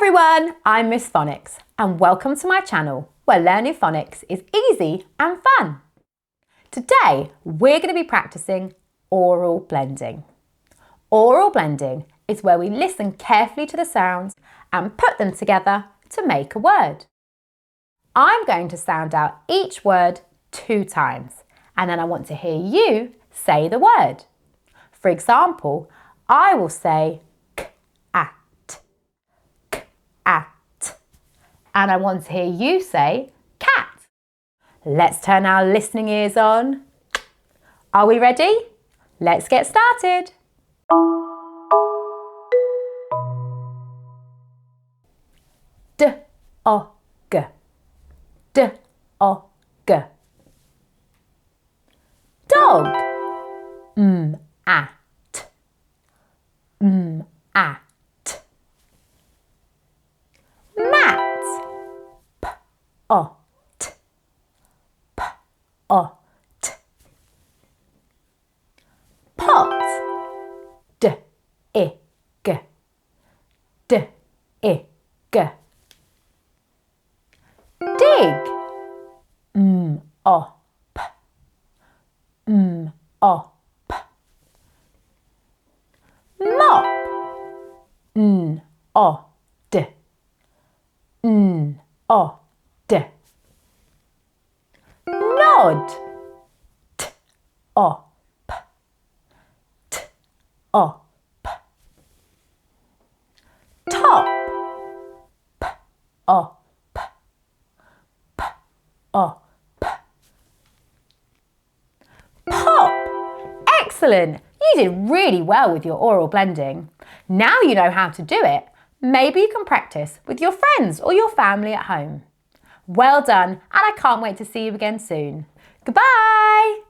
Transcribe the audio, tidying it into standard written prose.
everyone, I'm Miss Phonics and welcome to my channel where learning phonics is easy and fun. Today we're going to be practicing oral blending. Oral blending is where we listen carefully to the sounds and put them together to make a word. I'm going to sound out each word 2 times and then I want to hear you say the word. For example, I will say at, and I want to hear you say cat. Let's turn our listening ears on. Are we ready? Let's get started. D-o-g, D-o-g. Dog. At, at. Mat. P-o-t, P-o-t. Pot. D-I-g, D-I-g. Dig. M-o-p, M-o-p. Mop. N-o-d, N-o-d. Nod. T-o-p, T-o-p. Top. P-o-p, P-o-p. Pop. Excellent! You did really well with your oral blending. Now you know how to do it. Maybe you can practice with your friends or your family at home. Well done, and I can't wait to see you again soon. Goodbye!